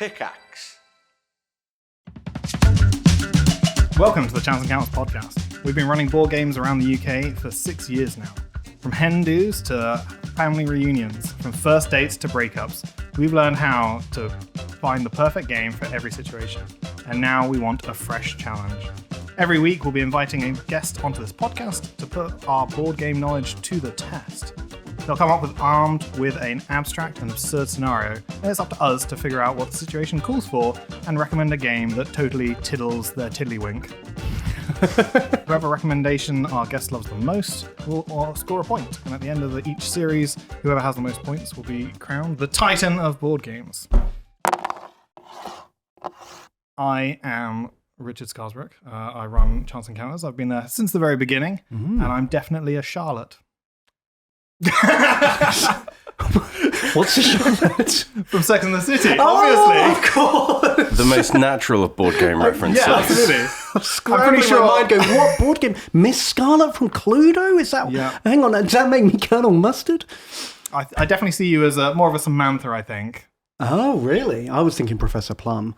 Pickaxe. Welcome to the Chance Encounters podcast. We've been running board games around the UK for 6 years now. From hen do's to family reunions, from first dates to breakups, we've learned how to find the perfect game for every situation. And now we want a fresh challenge. Every week we'll be inviting a guest onto this podcast to put our board game knowledge to the test. They'll come up armed with an abstract and absurd scenario, and it's up to us to figure out what the situation calls for and recommend a game that totally tiddles their tiddlywink. Whoever recommendation our guest loves the most will score a point, and at the end of each series, whoever has the most points will be crowned the Titan of board games. I am Richard Scarsbrook. I run Chance Encounters. I've been there since the very beginning, and I'm definitely a Charlotte. What's the Charlotte? From Sex and the City, obviously. Of course. The most natural of board game references. Yeah, absolutely. I'm pretty sure. My mind going, what board game? Miss Scarlet from Cluedo? Is that? Yeah. Hang on, does that make me Colonel Mustard? I definitely see you as more of a Samantha, I think. Oh, really? I was thinking Professor Plum.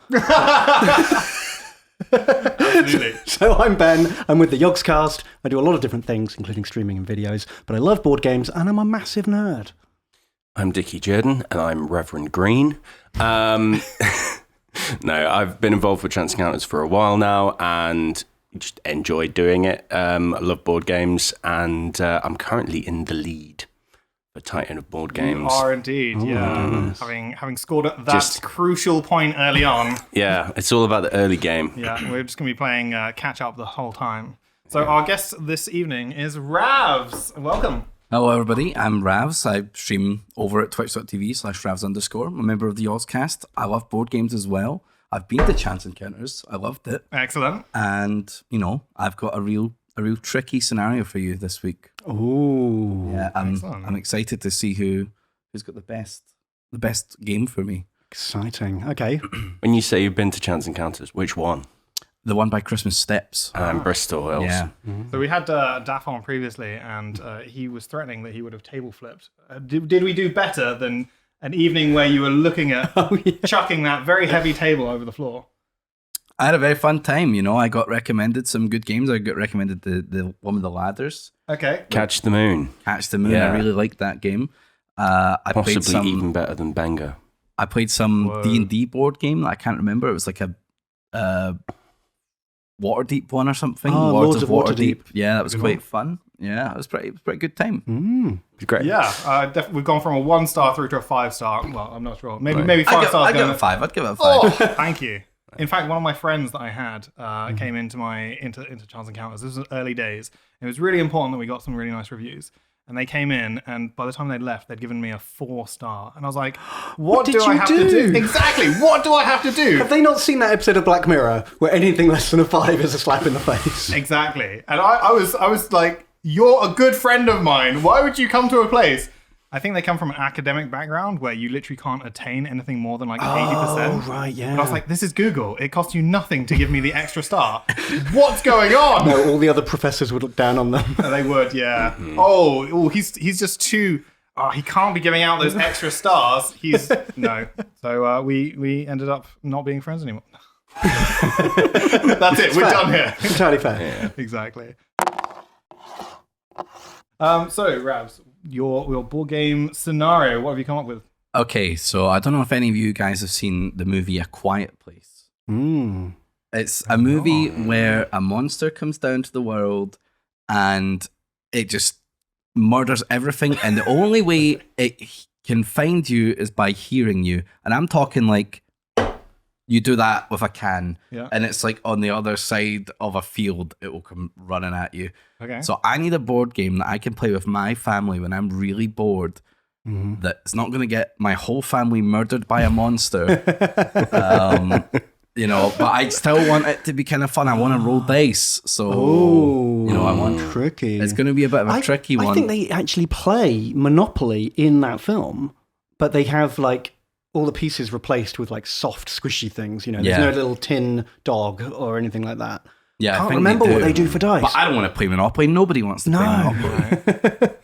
Absolutely. So I'm Ben. I'm with the Yogscast. I do a lot of different things, including streaming and videos, but I love board games and I'm a massive nerd. I'm Dickie Jordan, and I'm Reverend Green. No, I've been involved with Chance Encounters for a while now, and just enjoy doing it. I love board games, and I'm currently in the lead for Titan of board games. You are indeed, yeah. Having scored at that crucial point early on. Yeah, it's all about the early game. Yeah, we're just going to be playing catch up the whole time. So our guest this evening is Ravs. Welcome. Hello everybody, I'm Ravs. I stream over at twitch.tv/Ravs_. I'm a member of the Yogscast. I love board games as well. I've been to Chance Encounters. I loved it. Excellent. And, I've got a real tricky scenario for you this week. Ooh. Yeah, I'm excited to see who's got the best game for me. Exciting. Okay. When you say you've been to Chance Encounters, which one? The one by Christmas Steps. Bristol, Wales. Yeah. So we had Daff on previously, and he was threatening that he would have table flipped. Did we do better than an evening where you were looking at chucking that very heavy table over the floor? I had a very fun time, I got recommended some good games. I got recommended the one with the ladders. Okay. Catch the Moon. Catch the Moon. Yeah. I really liked that game. Possibly even better than Benga. I played some D&D board game that I can't remember. It was like a Waterdeep one or something. Oh, Lords of Waterdeep. Yeah, that was quite fun. Yeah, it was pretty good time. It was great. Yeah, we've gone from a 1-star through to a 5-star. Well, I'm not sure. Maybe 5 stars. I'd give it a 5. I'd give it a 5. Oh, thank you. In fact, one of my friends that I had came into Chance Encounters. This was early days. It was really important that we got some really nice reviews. And they came in, and by the time they'd left, they'd given me a 4-star. And I was like, what do I have to do? Exactly, what do I have to do? Have they not seen that episode of Black Mirror where anything less than a 5 is a slap in the face? Exactly. And I was like, you're a good friend of mine. Why would you come to a place? I think they come from an academic background where you literally can't attain anything more than like 80%. Oh, right, yeah. And I was like, this is Google. It costs you nothing to give me the extra star. What's going on? No, all the other professors would look down on them. They would, yeah. Mm-hmm. He's just too... Oh, he can't be giving out those extra stars. No. So we ended up not being friends anymore. That's it. We're done here. Entirely fair. Yeah. Exactly. So, Ravs, your board game scenario, what have you come up with? Okay, so I don't know if any of you guys have seen the movie A Quiet Place. It's a movie where a monster comes down to the world and it just murders everything, and the only way it can find you is by hearing you. And I'm talking like you do that with a can, and it's like on the other side of a field, it will come running at you. Okay. So I need a board game that I can play with my family when I'm really bored. That's not going to get my whole family murdered by a monster. But I still want it to be kind of fun. I want to roll dice. So, I want tricky. It's going to be a bit of a tricky one. I think they actually play Monopoly in that film, but they have like all the pieces replaced with like soft, squishy things. There's no little tin dog or anything like that. Yeah, I can't remember what they do for dice. But I don't want to play Monopoly. Nobody wants to play Monopoly.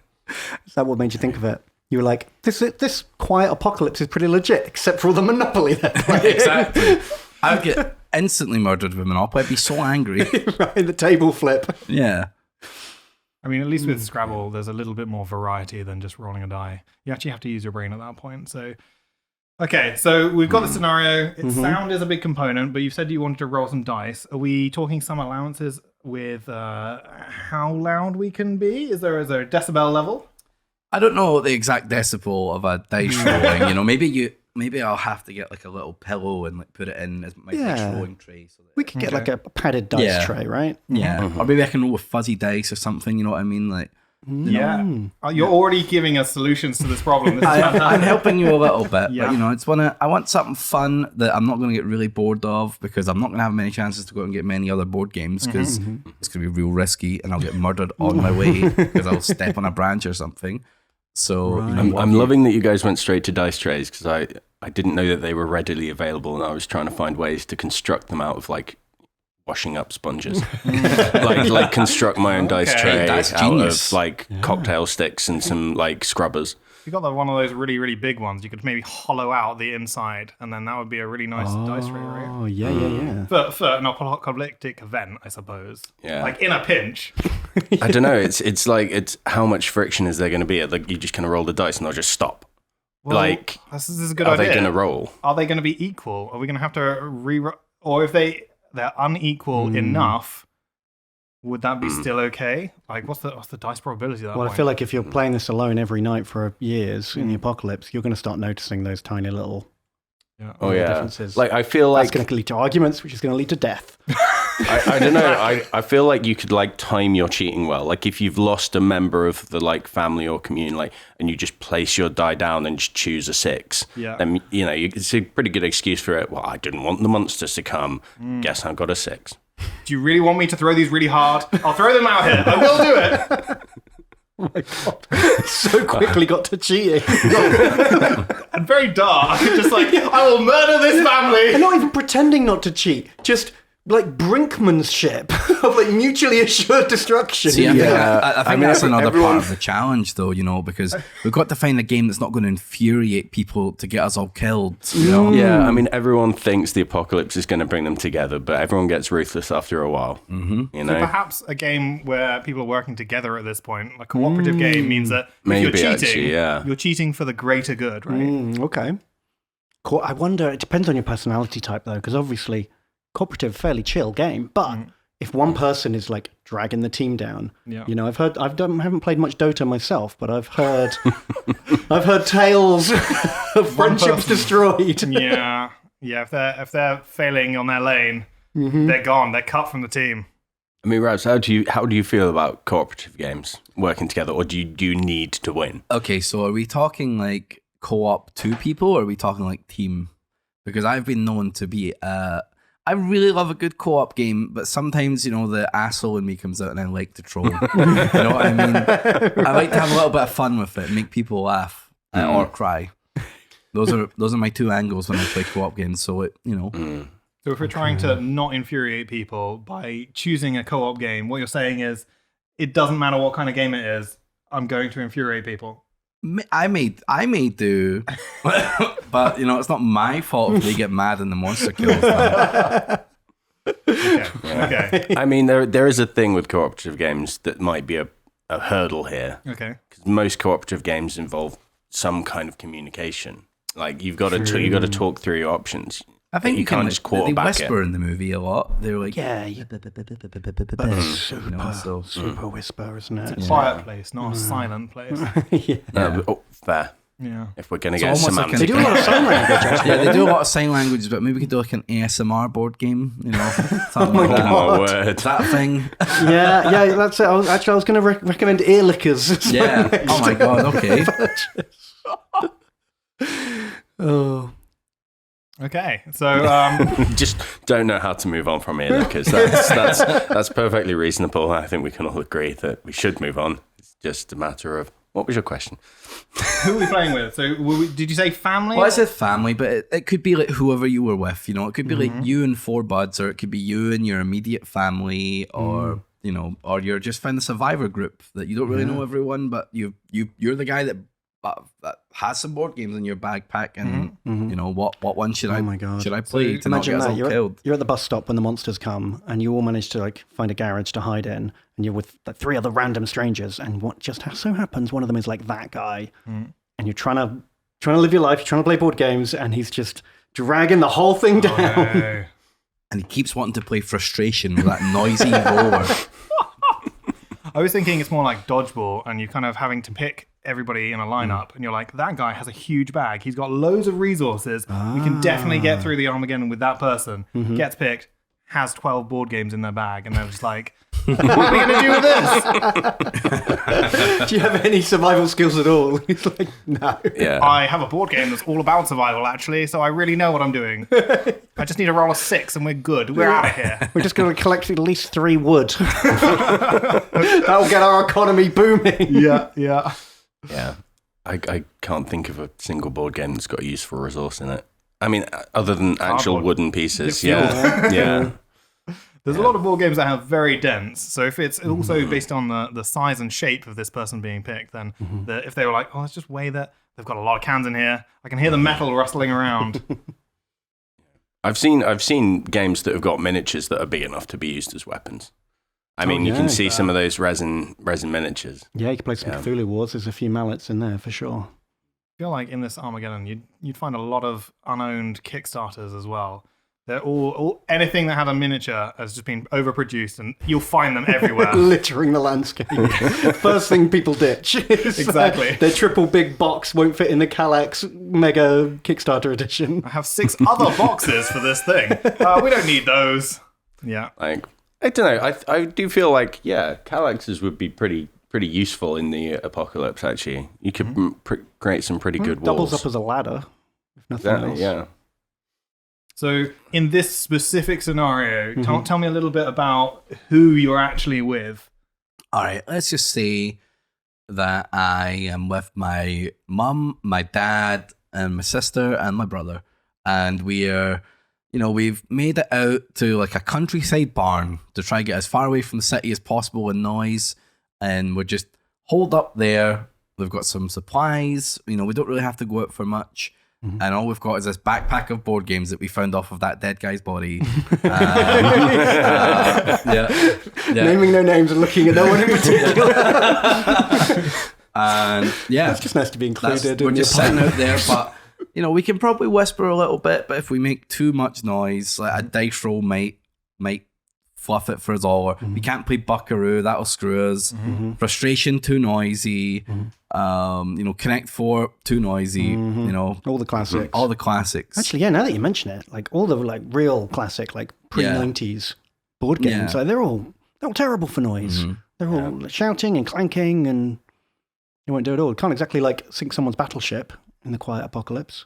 Is that what made you think of it? You were like, this quiet apocalypse is pretty legit, except for all the Monopoly they're playing. Exactly. I would get instantly murdered with Monopoly. I'd be so angry. Right, the table flip. Yeah. I mean, at least with Scrabble, there's a little bit more variety than just rolling a die. You actually have to use your brain at that point. So, okay, so we've got the scenario. Sound is a big component, but you've said you wanted to roll some dice. Are we talking some allowances with how loud we can be? Is there a decibel level? I don't know the exact decibel of a dice rolling. You know, maybe I'll have to get like a little pillow and like put it in as my dice rolling tray. So that We could get like a padded dice tray, right? Yeah. Or maybe I can roll with fuzzy dice or something, you know what I mean? Like, Yeah. You're already giving us solutions to this problem. This is I'm helping you a little bit, Yeah. but you know, I want something fun that I'm not going to get really bored of, because I'm not going to have many chances to go and get many other board games, because it's going to be real risky and I'll get murdered on my way because I'll step on a branch or something. So you know, I'm loving that you guys went straight to dice trays, because I didn't know that they were readily available, and I was trying to find ways to construct them out of like washing up sponges, like construct my own dice tray That's out genius. of like cocktail sticks and some like scrubbers. If you got one of those really, really big ones, you could maybe hollow out the inside, and then that would be a really nice dice tray, right? Oh, yeah. For an apocalyptic event, I suppose. Yeah. Like in a pinch. I don't know. It's like how much friction is there going to be? Like you just kind of roll the dice and they'll just stop. Well, like, this is a good are idea. they going to roll? Are they going to be equal? Are we going to have to or if they're unequal enough, would that be still okay? Like, what's the dice probability of that? Well, point? I feel like if you're playing this alone every night for years in the apocalypse, you're going to start noticing those tiny little differences. Like I feel like that's going to lead to arguments, which is going to lead to death. I don't know. I feel like you could like time your cheating well. Like if you've lost a member of the like family or community, like, and you just place your die down and just choose a 6. Yeah. Then you know it's a pretty good excuse for it. Well, I didn't want the monsters to come. Guess I got a 6. Do you really want me to throw these really hard? I'll throw them out here. I will do it. Oh my god! So quickly got to cheating. And very dark. Just like, I will murder this family. And not even pretending not to cheat. Just like brinkmanship of like mutually assured destruction. See, I think that's another everyone- part of the challenge, though, you know, because we've got to find a game that's not going to infuriate people to get us all killed. You know? Yeah, I mean, everyone thinks the apocalypse is going to bring them together, but everyone gets ruthless after a while. You So know, perhaps a game where people are working together at this point, a cooperative game, means that if Maybe, you're cheating, actually, yeah. you're cheating for the greater good, right? Okay. I wonder. It depends on your personality type, though, because obviously, cooperative, fairly chill game. But if one person is like dragging the team down, you know, I haven't played much Dota myself, but I've heard, tales of friendships destroyed. Yeah. If they're failing on their lane, they're gone. They're cut from the team. I mean, Ravs, how do you feel about cooperative games working together, or do you need to win? Okay, so are we talking like co-op 2 people, or are we talking like team? Because I've been known to be I really love a good co-op game, but sometimes, you know, the asshole in me comes out and I like to troll. You know what I mean? I like to have a little bit of fun with it, make people laugh or cry. Those are my 2 angles when I play co-op games. So it, you know. So if we're trying to not infuriate people by choosing a co-op game, what you're saying is, it doesn't matter what kind of game it is, I'm going to infuriate people. I may do, but you know, it's not my fault if they get mad and the monster kills them. Okay. I mean, there is a thing with cooperative games that might be a hurdle here. Okay. Because most cooperative games involve some kind of communication. Like you've got to talk through your options. I think you can't just they quarterback whisper in the movie a lot. They're like, Super whisper, isn't it? It's a quiet place, not a silent place. Fair. Yeah. If we're going to It's get almost like semantic. They do a lot of sign language. Actually. yeah, they do a lot of sign language, but maybe we could do like an ASMR board game, you know? Oh my Oh God. my word. That thing. Yeah, that's it. I was going to recommend ear lickers. Yeah. Oh my God. Okay. Oh. Okay. So, Just don't know how to move on from here, because that's perfectly reasonable. I think we can all agree that we should move on. It's just a matter of, what was your question? who are we playing with? So, did you say family? Well, I said family, but it could be like whoever you were with, you know? It could be like you and 4 buds, or it could be you and your immediate family, or, you know, or you're just found a survivor group that you don't really know everyone, but you're the guy that that has some board games in your backpack, and you know what one should I play to not imagine get us that all killed? You're at the bus stop when the monsters come, and you all manage to like find a garage to hide in, and you're with like 3 other random strangers, and what just so happens one of them is like that guy, and you're trying to live your life, you're trying to play board games, and he's just dragging the whole thing down. No. And he keeps wanting to play Frustration with that noisy roar. I was thinking it's more like dodgeball, and you're kind of having to pick everybody in a lineup, and you're like, that guy has a huge bag. He's got loads of resources. We can definitely get through the Armageddon with that person. Gets picked, has 12 board games in their bag, and they're just like, what are we going to do with this? Do you have any survival skills at all? He's like, no. Yeah. I have a board game that's all about survival, actually, so I really know what I'm doing. I just need to roll a 6 and we're good. We're out of here. We're just going to collect at least 3 wood. That'll get our economy booming. Yeah. I can't think of a single board game that's got a useful resource in it. I mean, other than actual Cardboard. wooden pieces. Yeah. Yeah. There's a lot of board games that have very dense. So if it's also based on the size and shape of this person being picked, then if they were like, oh, let's just weigh that. They've got a lot of cans in here. I can hear the metal rustling around. I've seen games that have got miniatures that are big enough to be used as weapons. I mean, you can see some of those resin miniatures. Yeah, you can play some Cthulhu Wars. There's a few mallets in there for sure. I feel like in this Armageddon, you'd find a lot of unowned Kickstarters as well. They're all anything that had a miniature has just been overproduced, and you'll find them everywhere. Littering the landscape. First thing people ditch. Exactly. Their triple big box won't fit in the Kallax Mega Kickstarter edition. I have 6 other boxes for this thing. We don't need those. Yeah. Like, I don't know. I do feel like, Kallaxes would be pretty useful in the apocalypse, actually. You could create some pretty good walls. Doubles up as a ladder, if nothing else. Yeah. So in this specific scenario, tell me a little bit about who you're actually with. All right, let's just say that I am with my mum, my dad, and my sister, and my brother. And we are, we've made it out to like a countryside barn to try and get as far away from the city as possible with noise. And we're just holed up there. We've got some supplies. We don't really have to go out for much. And all we've got is this backpack of board games that we found off of that dead guy's body. Naming no names and looking at no one in particular. And it's just nice to be included. We're just sitting out there, but we can probably whisper a little bit. But if we make too much noise, like a dice roll might fluff it for us all. Or we can't play Buckaroo, that'll screw us. Frustration, too noisy. Connect 4, too noisy. All the classics. All the classics. Actually, now that you mention it, like all the like real classic, like pre-90s board games, like they're all terrible for noise. They're all shouting and clanking, and you won't do it all. Can't exactly like sink someone's battleship in the quiet apocalypse.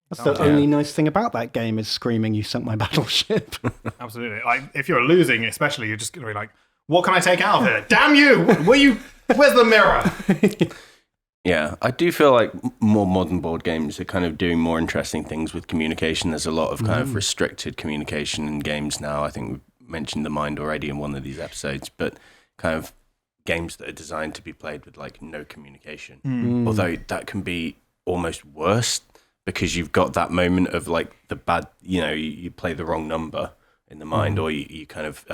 That's the only nice thing about that game is screaming, "You sunk my battleship." Absolutely. Like if you're losing, especially, you're just gonna be like, "What can I take out of here? Damn you! Where's the mirror?" Yeah, I do feel like more modern board games are kind of doing more interesting things with communication. There's a lot of kind of restricted communication in games now. I think we've mentioned The Mind already in one of these episodes, but kind of games that are designed to be played with like no communication. Although that can be almost worse because you've got that moment of like the bad, you play the wrong number in The Mind, or you kind of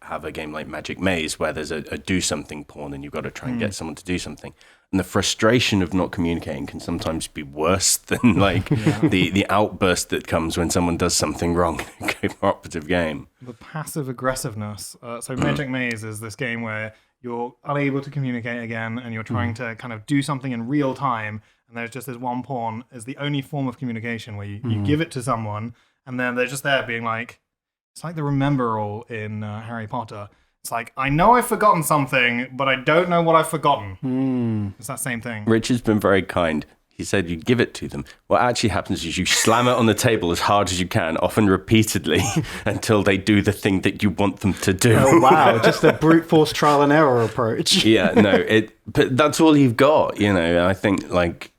have a game like Magic Maze where there's a do something pawn and you've got to try and get someone to do something. And the frustration of not communicating can sometimes be worse than like the outburst that comes when someone does something wrong in a cooperative game. The passive aggressiveness. So Magic Maze is this game where you're unable to communicate again, and you're trying to kind of do something in real time. And there's just this one pawn is the only form of communication where you give it to someone, and then they're just there being like, it's like the remember all in Harry Potter. It's like, I know I've forgotten something, but I don't know what I've forgotten. It's that same thing. Richard's been very kind. He said you give it to them. What actually happens is you slam it on the table as hard as you can, often repeatedly, until they do the thing that you want them to do. Oh, wow. Just a brute force trial and error approach. But that's all you've got, I think, like,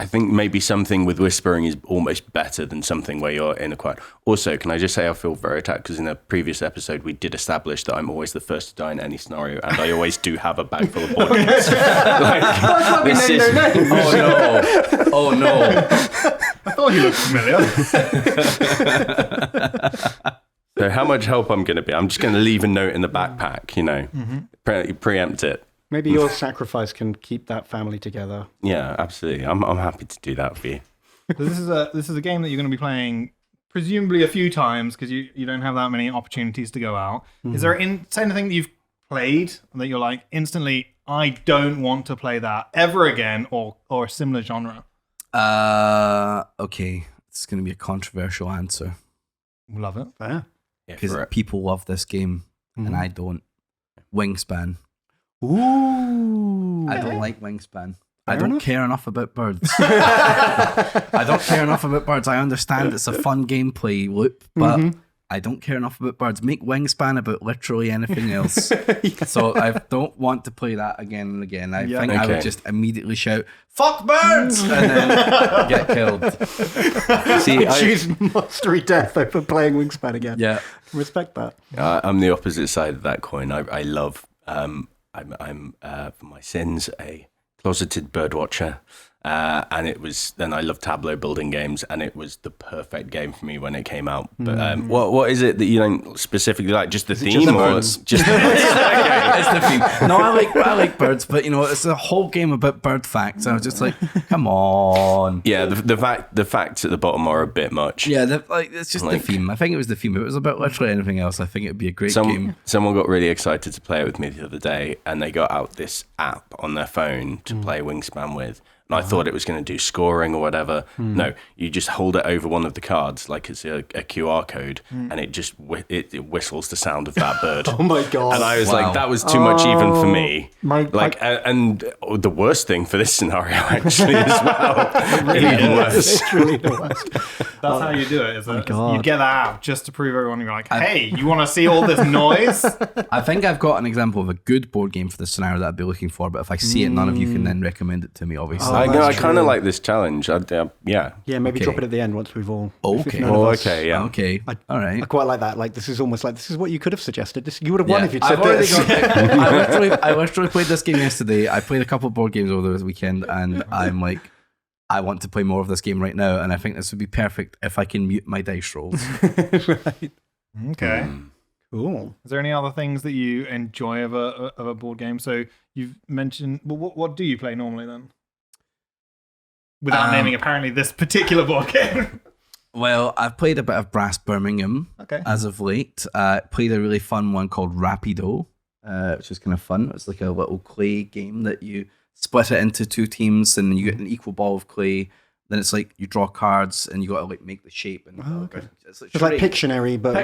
I think maybe something with whispering is almost better than something where you're in a quiet. Also, can I just say I feel very attacked because in a previous episode we did establish that I'm always the first to die in any scenario, and I always do have a bag full of board games. Oh no! I thought he looked familiar. So how much help I'm going to be? I'm just going to leave a note in the backpack, preempt it. Maybe your sacrifice can keep that family together. Yeah, absolutely. I'm happy to do that for you. So this is a game that you're going to be playing presumably a few times because you don't have that many opportunities to go out. Is there anything that you've played that you're like instantly, I don't want to play that ever again, or a similar genre? Okay, it's going to be a controversial answer. Love it. Yeah. Because people love this game and I don't. Wingspan. Ooh. I don't like Wingspan. I don't care enough about birds. I don't care enough about birds. I understand it's a fun gameplay loop, but I don't care enough about birds. Make Wingspan about literally anything else. So I don't want to play that again and again. I think I would just immediately shout, "Fuck birds!" and then get killed. See, choose monstery death over playing Wingspan again. Yeah. Respect that. I'm the opposite side of that coin. I love, I'm for my sins, a closeted bird watcher. And then I love tableau building games, and it was the perfect game for me when it came out. But what is it that you don't specifically like? Just the theme, or it's just it's the theme? No, I like birds, but it's a whole game about bird facts. I was just like, come on. Yeah, the facts at the bottom are a bit much. Yeah, it's just the theme. I think it was the theme. If it was about literally anything else, I think it would be a great game. Someone got really excited to play it with me the other day, and they got out this app on their phone to play Wingspan with. And I thought it was going to do scoring or whatever. No, you just hold it over one of the cards like it's a QR code, and it just it whistles the sound of that bird. Oh my god! And I was like, that was too much even for me. And the worst thing for this scenario actually as well. Even worse. It's really the worst. That's how you do it. Is that you get that out just to prove everyone. You're like, hey, you want to see all this noise? I think I've got an example of a good board game for this scenario that I'd be looking for. But if I see it, none of you can then recommend it to me. Obviously. I kind of like this challenge. Yeah, maybe drop it at the end once we've all. Okay. Okay. All right. I quite like that. Like this is almost like this is what you could have suggested. You would have won if you'd said already this. I literally played this game yesterday. I played a couple of board games over this weekend, and I'm like, I want to play more of this game right now. And I think this would be perfect if I can mute my dice rolls. Right. Okay. Cool. Is there any other things that you enjoy of a board game? So you've mentioned. Well, what do you play normally then? Without naming apparently this particular board game. Well, I've played a bit of Brass Birmingham as of late. Played a really fun one called Rapido, which is kind of fun. It's like a little clay game that you split it into two teams, and you get an equal ball of clay. Then it's like you draw cards, and you got to like make the shape. And it's like Pictionary, but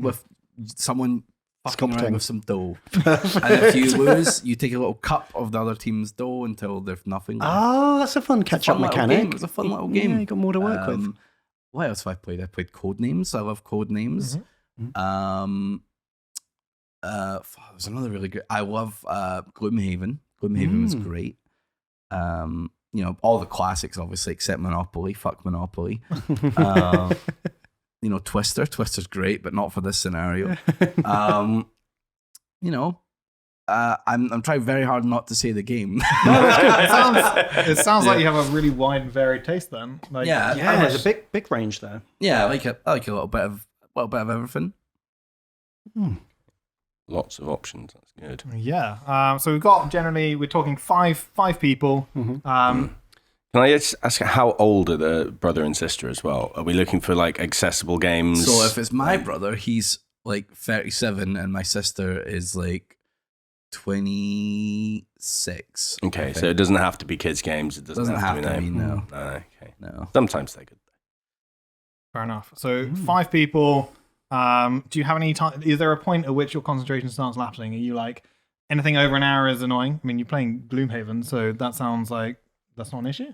with someone fucking around with some dough. And if you lose, you take a little cup of the other team's dough until there's nothing left. Oh, that's a fun catch-up mechanic. It's a fun little game. Yeah, you got more to work with. What else have I played? I played Codenames. I love Codenames. There's another really good. I love Gloomhaven. Gloomhaven was great. All the classics, obviously, except Monopoly. Fuck Monopoly. Twister. Twister's great, but not for this scenario. I'm trying very hard not to say the game. No, that's good. It sounds like you have a really wide and varied taste then. There's a big range there. Yeah, I like a little bit of everything. Lots of options. That's good. Yeah. So we've got we're talking five people. Can I just ask how old are the brother and sister as well? Are we looking for like accessible games? So if it's my brother, he's like 37 and my sister is like 26. Okay, so it doesn't have to be kids' games. It doesn't have to be. No. Okay. No. Sometimes they're good. Fair enough. So 5 people. Do you have any time? Is there a point at which your concentration starts lapsing? Are you like anything over an hour is annoying? I mean, you're playing Gloomhaven, so that sounds like that's not an issue.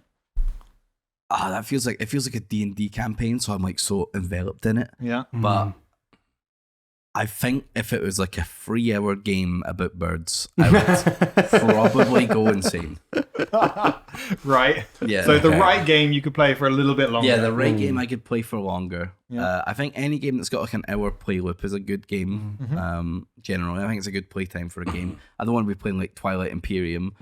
It feels like a D&D campaign, so I'm like so enveloped in it. Yeah. But I think if it was like a 3-hour game about birds, I would probably go insane. Right? Yeah. So the right game you could play for a little bit longer. Yeah, the right game I could play for longer. Yeah. I think any game that's got like an hour play loop is a good game. Generally, I think it's a good playtime for a game. I don't want to be playing like Twilight Imperium,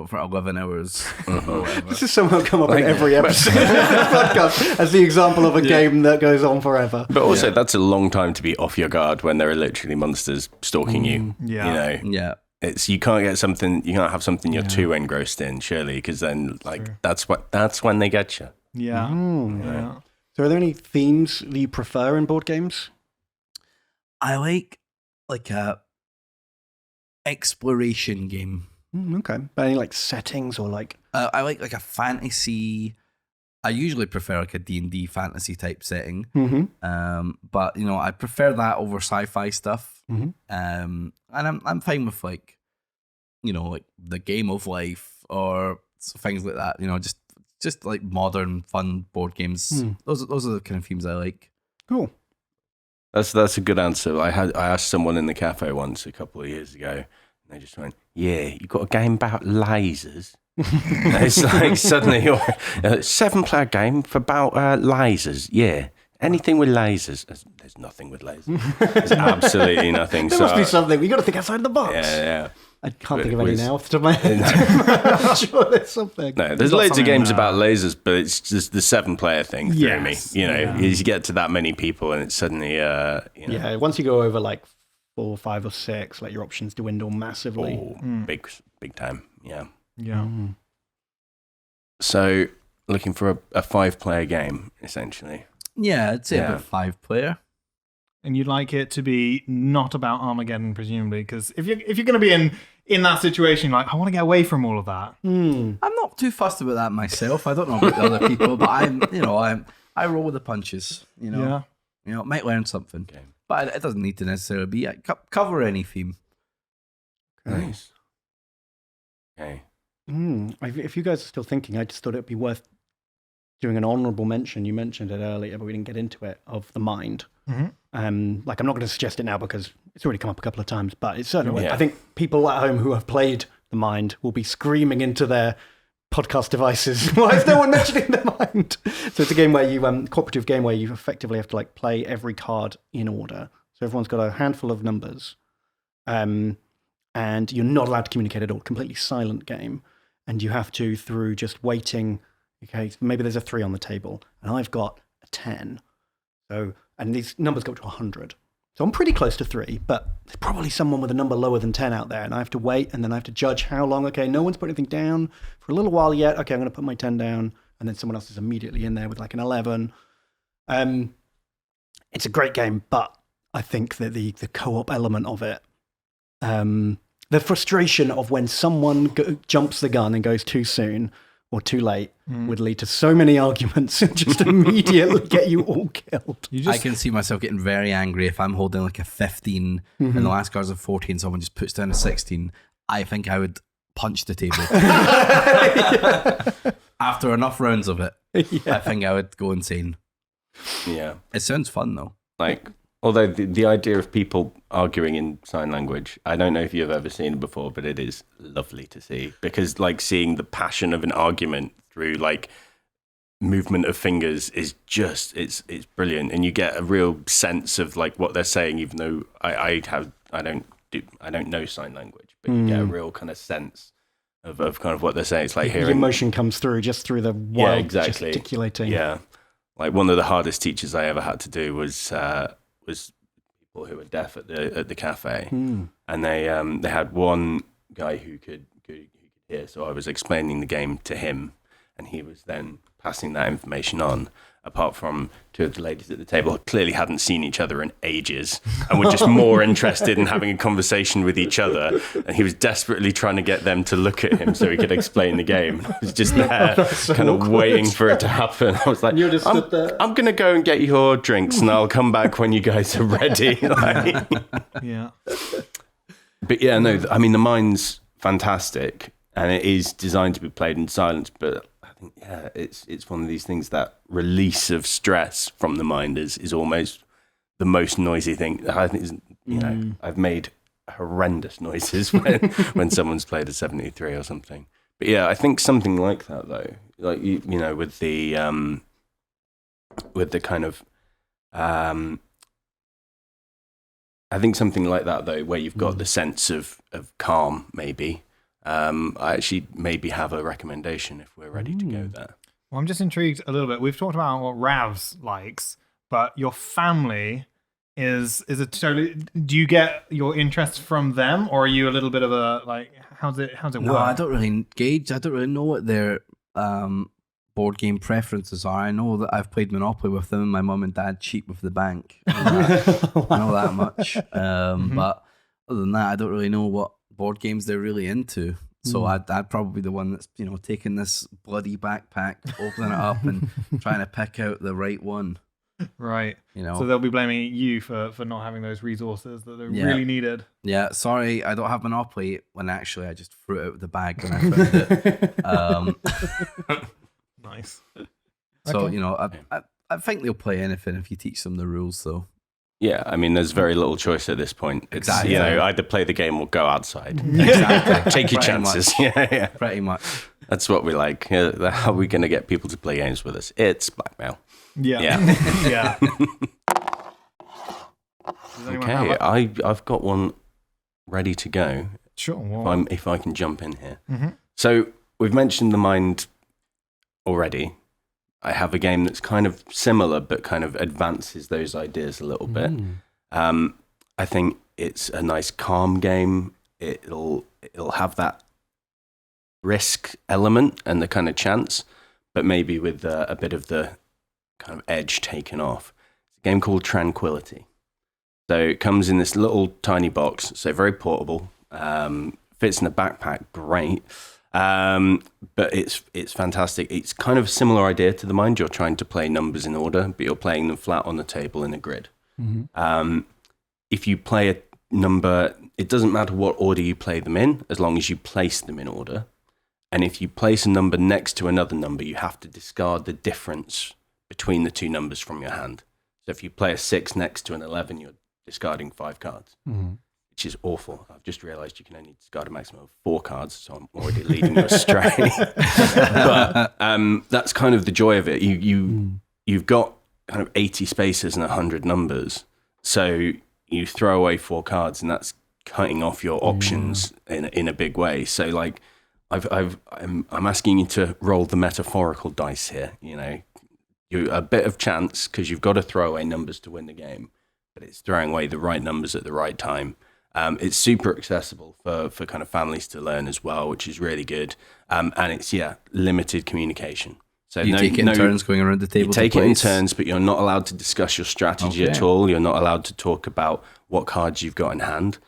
for 11 hours or whatever. This has somehow come up in every episode of this podcast as the example of a game that goes on forever. But also, that's a long time to be off your guard when there are literally monsters stalking you. Yeah. Yeah. It's you can't have something you're too engrossed in, surely, because then that's when they get you. Yeah. Yeah. So are there any themes that you prefer in board games? I like a exploration game. Okay. But any like settings or like... I like a fantasy. I usually prefer like a D&D fantasy type setting. But I prefer that over sci-fi stuff. And I'm fine with like the game of life or things like that. Just like modern fun board games. Those are the kind of themes I like. Cool. That's a good answer. I asked someone in the cafe once a couple of years ago, and they just went, "Yeah, you got a game about lasers." It's like suddenly 7-player game for about lasers. Yeah, anything with lasers. There's nothing with lasers. There's absolutely nothing. There must be something. We got to think outside the box. Yeah. I can't think of any now off the top of my head. I'm sure there's something. No, there's loads of games about lasers, but it's just the 7-player thing threw me. You get to that many people, and it's suddenly Yeah, once you go over like 4, 5, or 6, like your options dwindle massively. Big time. Yeah. Yeah. So, looking for a 5-player game, essentially. Yeah, I'd say about 5-player. And you'd like it to be not about Armageddon, presumably, because if you're going to be in that situation, like, I want to get away from all of that. I'm not too fussed about that myself. I don't know about the other people, but I roll with the punches. Might learn something, but it doesn't need to necessarily be cover any theme. Nice. Okay. If you guys are still thinking, I just thought it'd be worth doing an honourable mention. You mentioned it earlier, but we didn't get into it, of the mind. I'm not going to suggest it now because it's already come up a couple of times, but it's certainly I think people at home who have played the mind will be screaming into their podcast devices, why is no one mentioning the mind? So it's a game where you cooperative game where you effectively have to like play every card in order. So everyone's got a handful of numbers, and you're not allowed to communicate at all. Completely silent game, and you have to, through just waiting. Okay, maybe there's a 3 on the table, and I've got a 10. So, and these numbers go up to 100. So I'm pretty close to 3, but there's probably someone with a number lower than 10 out there, and I have to wait, and then I have to judge how long. Okay, no one's put anything down for a little while yet. Okay, I'm going to put my 10 down, and then someone else is immediately in there with like an 11. It's a great game, but I think that the co-op element of it, the frustration of when someone jumps the gun and goes too soon or too late would lead to so many arguments and just immediately get you all killed. I can see myself getting very angry if I'm holding like a 15 and the last card's a 14, someone just puts down a 16. I think I would punch the table. After enough rounds of it, I think I would go insane. Yeah. It sounds fun though. Like, although the idea of people arguing in sign language, I don't know if you've ever seen it before, but it is lovely to see, because like seeing the passion of an argument through like movement of fingers is just it's brilliant, and you get a real sense of like what they're saying, even though I don't know sign language, but you get a real kind of sense of kind of what they're saying. It's like hearing the emotion comes through just through the wild gesticulating. Yeah, like one of the hardest teachers I ever had to do was people who were deaf at the cafe, and they had one guy who could hear. So I was explaining the game to him, and he was then passing that information on. Apart from 2 of the ladies at the table who clearly hadn't seen each other in ages and were just more interested in having a conversation with each other. And he was desperately trying to get them to look at him so he could explain the game. I was just there kind of waiting for it to happen. I was like, I'm going to go and get your drinks and I'll come back when you guys are ready. Yeah. But yeah, no, I mean, the mind's fantastic and it is designed to be played in silence, but yeah, it's one of these things that release of stress from the mind is almost the most noisy thing. I think I've made horrendous noises when someone's played a 73 or something. But But yeah, I think something like that though, like you know, with the kind of, I think something like that though, where you've got the sense of calm, maybe. I actually maybe have a recommendation if we're ready to go there. Well, I'm just intrigued a little bit. We've talked about what Ravs likes, but your family is a totally. Do you get your interests from them, or are you a little bit of a like? How's it work? No, I don't really gauge. I don't really know what their board game preferences are. I know that I've played Monopoly with them, and my mum and dad cheat with the bank. I know that much. But other than that, I don't really know what board games they're really into. So I'd probably be the one that's taking this bloody backpack, opening it up, and trying to pick out the right one. Right. So they'll be blaming you for not having those resources that are really needed. Yeah. Sorry, I don't have Monopoly. When actually, I just threw it out of the bag when I found it. Nice. So Okay. I think they'll play anything if you teach them the rules. So. Yeah, I mean, there's very little choice at this point. It's, exactly. Either play the game or go outside. Exactly. Take your chances. Yeah. Pretty much. That's what we like. How are we going to get people to play games with us? It's blackmail. Yeah. Yeah. Okay, I've got one ready to go. Sure. Well, If I can jump in here. So we've mentioned the mind already. I have a game that's kind of similar, but kind of advances those ideas a little bit. I think it's a nice, calm game. It'll have that risk element and the kind of chance, but maybe with a bit of the kind of edge taken off. It's a game called Tranquility. So it comes in this little tiny box, so very portable. Fits in a backpack, great. But it's fantastic. It's kind of a similar idea to the mind. You're trying to play numbers in order, but you're playing them flat on the table in a grid. If you play a number, it doesn't matter what order you play them in, as long as you place them in order. And if you place a number next to another number, you have to discard the difference between the two numbers from your hand. So if you play a 6 next to an 11, you're discarding 5 cards. Which is awful. I've just realised you can only discard a maximum of 4 cards, so I'm already leading you astray. But that's kind of the joy of it. You've got kind of 80 spaces and 100 numbers, so you throw away 4 cards, and that's cutting off your options in a big way. So like, I'm asking you to roll the metaphorical dice here. You a bit of chance because you've got to throw away numbers to win the game, but it's throwing away the right numbers at the right time. It's super accessible for kind of families to learn as well, which is really good. And it's, limited communication. So you take it in turns going around the table. You take it in turns, but you're not allowed to discuss your strategy at all. You're not allowed to talk about what cards you've got in hand.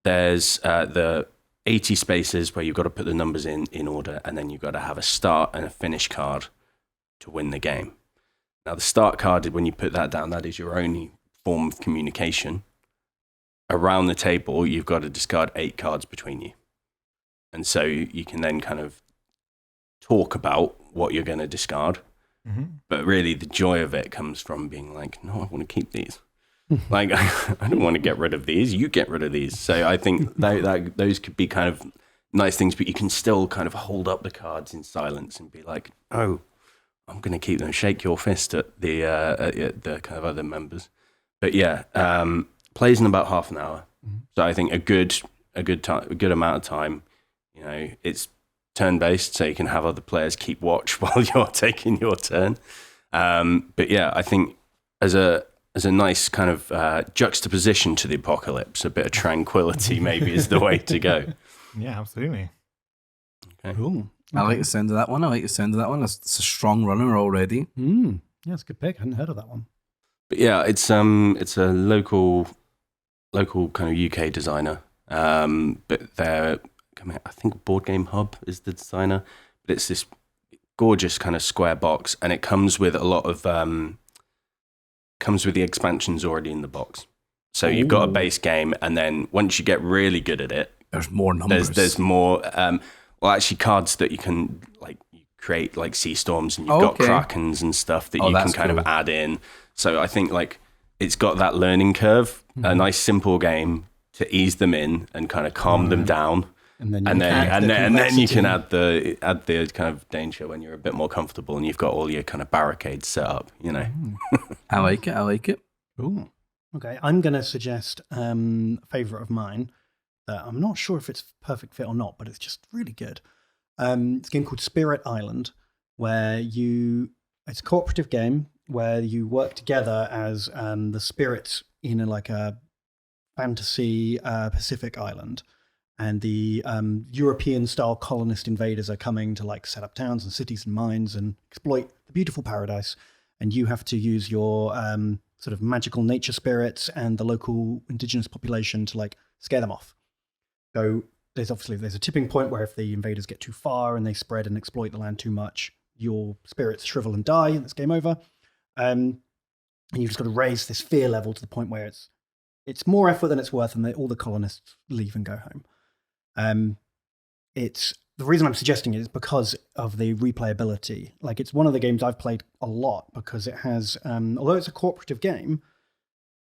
There's the 80 spaces where you've got to put the numbers in order, and then you've got to have a start and a finish card to win the game. Now, the start card, when you put that down, that is your only form of communication. Around the table, you've got to discard 8 cards between you. And so you can then kind of talk about what you're going to discard. But really, the joy of it comes from being like, no, I want to keep these. Like, I don't want to get rid of these. You get rid of these. So I think that those could be kind of nice things, but you can still kind of hold up the cards in silence and be like, oh, I'm going to keep them. Shake your fist at the kind of other members. But yeah, plays in about half an hour. So I think a good amount of time. It's turn-based, so you can have other players keep watch while you're taking your turn. But yeah, I think as a nice kind of juxtaposition to the apocalypse, a bit of tranquility maybe is the way to go. Yeah, absolutely. Okay. Cool. I like the sound of that one. It's a strong runner already. Yeah, it's a good pick. I hadn't heard of that one. But yeah, it's a local kind of UK designer. But they're coming. I think Board Game Hub is the designer. But it's this gorgeous kind of square box, and it comes with a lot of comes with the expansions already in the box. So you've got a base game, and then once you get really good at it, there's more numbers. There's more. Actually, cards that you can you create like sea storms, and you've got krakens and stuff that you can kind of add in. So I think it's got that learning curve, a nice simple game to ease them in and kind of calm them down. And then you can add the kind of danger when you're a bit more comfortable and you've got all your kind of barricades set up, you know. I like it. Ooh. Okay, I'm going to suggest a favorite of mine that I'm not sure if it's perfect fit or not, but it's just really good. It's a game called Spirit Island, where it's a cooperative game where you work together as the spirits in a fantasy Pacific island. And the European-style colonist invaders are coming to set up towns and cities and mines and exploit the beautiful paradise. And you have to use your sort of magical nature spirits and the local indigenous population to scare them off. So there's a tipping point where if the invaders get too far and they spread and exploit the land too much, your spirits shrivel and die, and it's game over. And you've just got to raise this fear level to the point where it's more effort than it's worth, and all the colonists leave and go home. It's the reason I'm suggesting it is because of the replayability. It's one of the games I've played a lot because it has, although it's a cooperative game,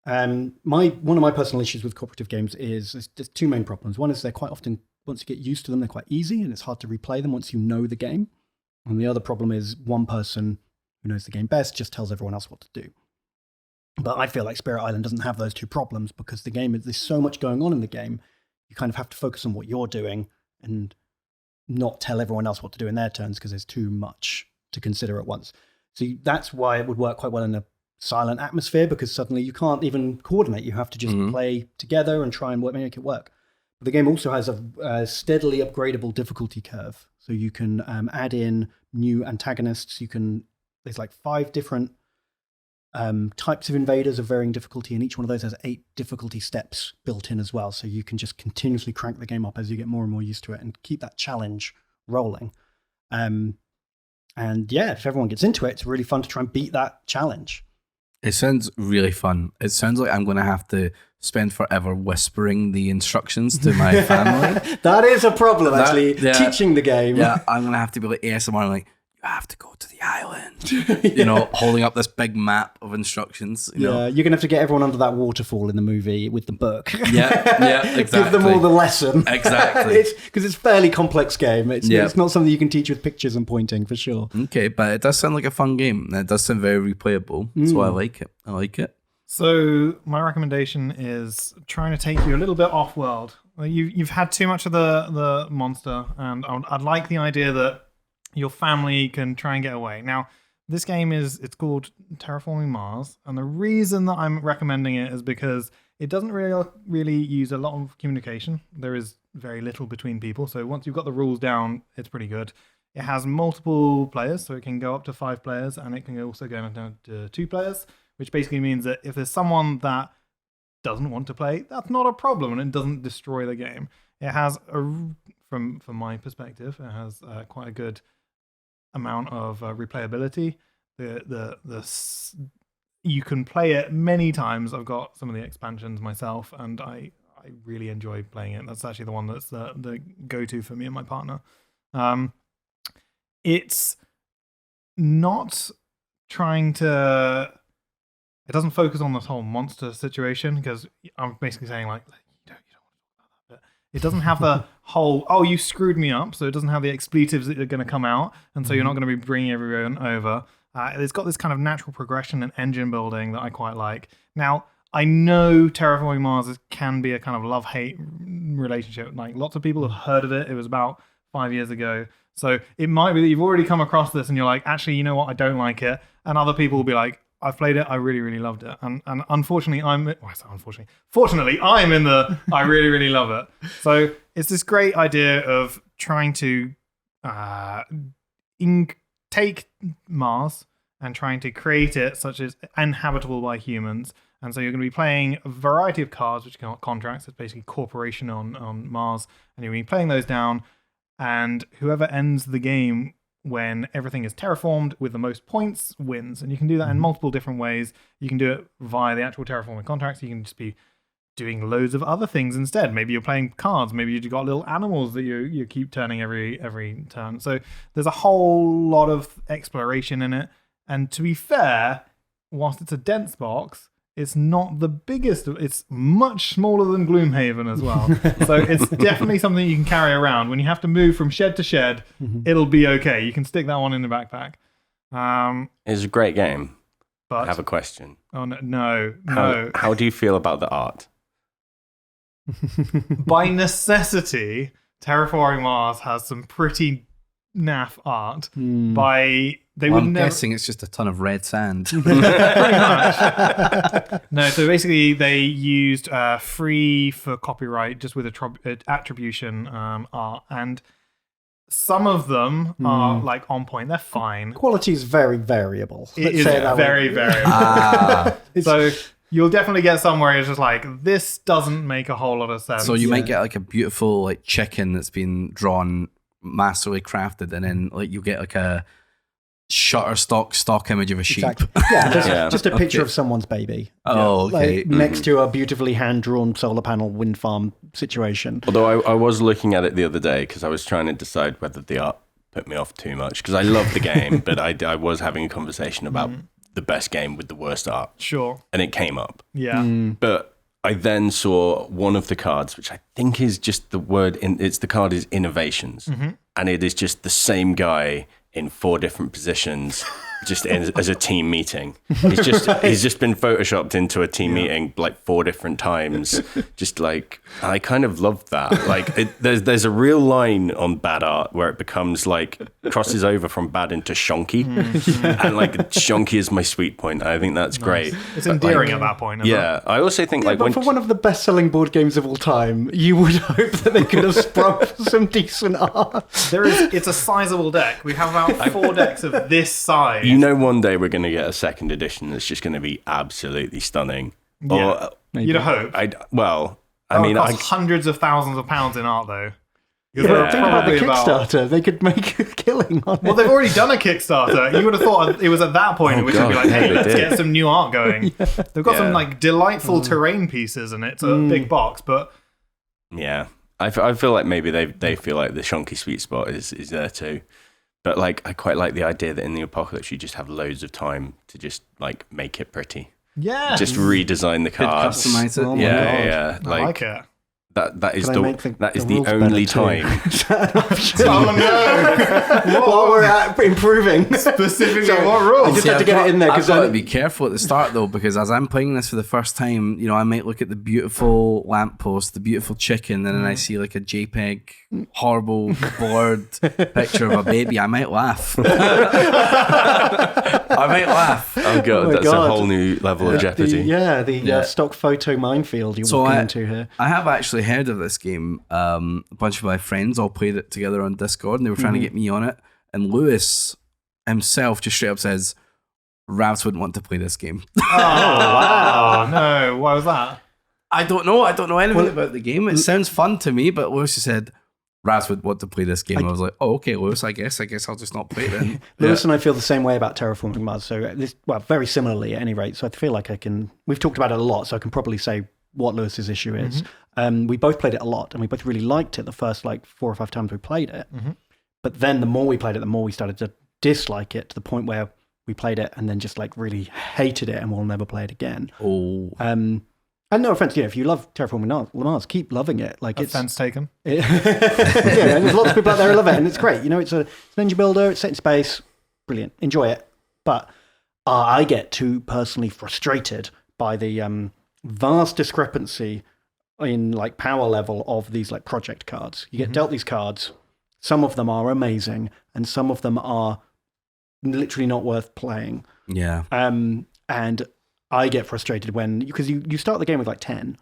one of my personal issues with cooperative games is there's two main problems. One is they're quite often, once you get used to them, they're quite easy and it's hard to replay them once you know the game. And the other problem is one person who knows the game best just tells everyone else what to do. But I feel like Spirit Island doesn't have those two problems because there's so much going on in the game. You kind of have to focus on what you're doing and not tell everyone else what to do in their turns because there's too much to consider at once. So that's why it would work quite well in a silent atmosphere, because suddenly you can't even coordinate. You have to just play together and try and make it work. But the game also has a steadily upgradable difficulty curve. So you can add in new antagonists. There's 5 different types of invaders of varying difficulty, and each one of those has 8 difficulty steps built in as well. So you can just continuously crank the game up as you get more and more used to it and keep that challenge rolling. And yeah, if everyone gets into it, it's really fun to try and beat that challenge. It sounds really fun. It sounds like I'm going to have to spend forever whispering the instructions to my family. That is a problem, actually, teaching the game. Yeah, I'm going to have to be like ASMR, like, you have to go to the island, holding up this big map of instructions. You're going to have to get everyone under that waterfall in the movie with the book. Yeah, exactly. Give them all the lesson. Exactly. Because it's a fairly complex game. It's not something you can teach with pictures and pointing, for sure. Okay, but it does sound like a fun game. It does sound very replayable, so I like it. So my recommendation is trying to take you a little bit off-world. You've had too much of the monster, and I'd like the idea that your family can try and get away. Now, this game it's called Terraforming Mars, and the reason that I'm recommending it is because it doesn't really use a lot of communication. There is very little between people, so once you've got the rules down, it's pretty good. It has multiple players, so it can go up to 5 players, and it can also go down to 2 players, which basically means that if there's someone that doesn't want to play, that's not a problem, and it doesn't destroy the game. It has, from my perspective, it has quite a good amount of replayability. You can play it many times. I've got some of the expansions myself, and I really enjoy playing it. That's actually the one that's the go-to for me and my partner. It's not trying to... It doesn't focus on this whole monster situation, because I'm basically saying, you don't want to talk about that. But it doesn't have the whole, oh, you screwed me up. So it doesn't have the expletives that are going to come out. And so you're not going to be bringing everyone over. It's got this kind of natural progression and engine building that I quite like. Now, I know Terraforming Mars can be a kind of love-hate relationship. Lots of people have heard of it. It was about 5 years ago. So it might be that you've already come across this and you're like, actually, you know what? I don't like it. And other people will be like, I've played it. I really, really loved it. And unfortunately, fortunately, I'm in the I really, really love it. So it's this great idea of trying to take Mars and trying to create it such as inhabitable by humans. And so you're going to be playing a variety of cards, which are contracts. It's basically corporation on Mars. And you're going to be playing those down. And whoever ends the game when everything is terraformed with the most points wins. And you can do that in multiple different ways. You can do it via the actual terraforming contracts. You can just be doing loads of other things instead. Maybe you're playing cards. Maybe you've got little animals that you keep turning every turn. So there's a whole lot of exploration in it. And to be fair, whilst it's a dense box, it's not the biggest. It's much smaller than Gloomhaven as well. So it's definitely something you can carry around. When you have to move from shed to shed, it'll be okay. You can stick that one in the backpack. It's a great game. But I have a question. Oh, no. How do you feel about the art? By necessity, Terraforming Mars has some pretty naff art. I'm guessing it's just a ton of red sand. Pretty much. No, so basically they used free for copyright, just with attribution art, and some of them are like on point. They're fine. Quality is very variable. It is very variable. So you'll definitely get some where it's just like, this doesn't make a whole lot of sense. So you might get like a beautiful like chicken that's been drawn, masterly crafted, and then like you get like a Shutterstock stock image of a sheep. Exactly. Yeah, just a picture of someone's baby. Oh, okay. Like, next to a beautifully hand-drawn solar panel wind farm situation. Although I was looking at it the other day because I was trying to decide whether the art put me off too much, because I love the game, but I was having a conversation about the best game with the worst art. Sure. And it came up. Yeah. But I then saw one of the cards, which I think is just the word, the card is innovations. And it is just the same guy in 4 different positions, just as a team meeting. He's just been photoshopped into a team meeting like 4 different times. Just like, I kind of love that. Like, there's a real line on bad art where it becomes like crosses over from bad into shonky, and like shonky is my sweet point. I think that's great. It's endearing at that point. Yeah, I also think like but for one of the best-selling board games of all time, you would hope that they could have sprung some decent art. It's a sizable deck. We have about 4 decks of this size. You know, one day we're going to get a second edition that's just going to be absolutely stunning. Yeah, you'd hope. I mean, cost hundreds of thousands of pounds in art, though. Think about the Kickstarter. They could make a killing on it. Well, they've already done a Kickstarter. You would have thought it was at that point in which it'd be like, hey, let's get some new art going. They've got some like delightful terrain pieces, and it's a big box, but yeah, I feel like maybe they feel like the shonky sweet spot is there too. But like, I quite like the idea that in the apocalypse you just have loads of time to just like make it pretty. Yeah, just redesign the cards, customize it. Yeah. I like it. That is the only time. Oh no! While we're at improving, specifically what rules? I just had to get it in there because I've got to be careful at the start though, because as I'm playing this for the first time, you know, I might look at the beautiful lamppost, the beautiful chicken, and then I see like a JPEG, horrible blurred picture of a baby. I might laugh. I might laugh. Oh god, that's a whole new level of jeopardy. The stock photo minefield you're walking into here. I have actually heard of this game. A bunch of my friends all played it together on Discord, and they were trying to get me on it. And Lewis himself just straight up says, "Ravs wouldn't want to play this game." Oh wow! No, why was that? I don't know. I don't know anything about the game. It sounds fun to me, but Lewis just said Ravs would want to play this game. I was like, oh, okay, Lewis. I guess I'll just not play it then. Lewis and I feel the same way about Terraforming Mars. So very similarly at any rate. So I feel like we've talked about it a lot, so I can probably say what Lewis's issue is. We both played it a lot, and we both really liked it the first like 4 or 5 times we played it. But then the more we played it, the more we started to dislike it, to the point where we played it and then just like really hated it, and we'll never play it again. Oh. And no offense, if you love Terraforming Mars, keep loving it. Like, offense taken. There's lots of people out there who love it, and it's great. You know, it's an engine builder, it's set in space, brilliant, enjoy it. But I get too personally frustrated by the vast discrepancy in like power level of these like project cards. You get dealt these cards, some of them are amazing, and some of them are literally not worth playing. Yeah. And I get frustrated because you start the game with like 10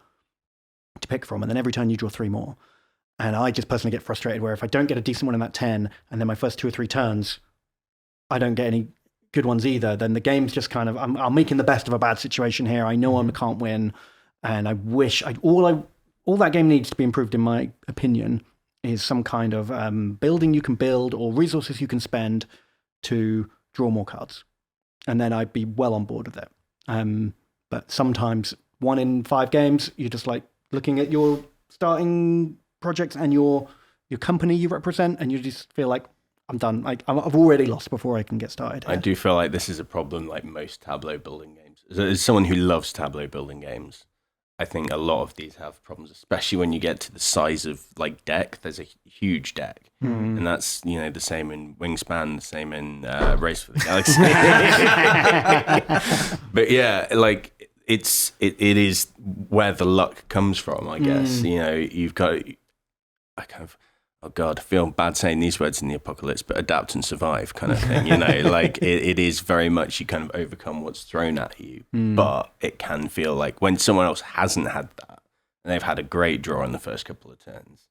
to pick from, and then every turn you draw 3 more. And I just personally get frustrated where if I don't get a decent one in that 10, and then my first 2 or 3 turns, I don't get any good ones either, then the game's just kind of, I'm making the best of a bad situation here. I know I can't win, and I wish, all that game needs to be improved, in my opinion, is some kind of building you can build or resources you can spend to draw more cards. And then I'd be well on board with it. But sometimes 1 in 5 games, you're just like looking at your starting projects and your company you represent, and you just feel like, I'm done. Like I've already lost before I can get started. I do feel like this is a problem like most Tableau building games, as someone who loves tableau building games, I think a lot of these have problems, especially when you get to the size of like deck. There's a huge deck, and that's the same in Wingspan, the same in Race for the Galaxy. But yeah, like it is where the luck comes from, I guess. You've got oh God, I feel bad saying these words in the apocalypse, but adapt and survive kind of thing, like it is very much you kind of overcome what's thrown at you, but it can feel like when someone else hasn't had that and they've had a great draw in the first couple of turns,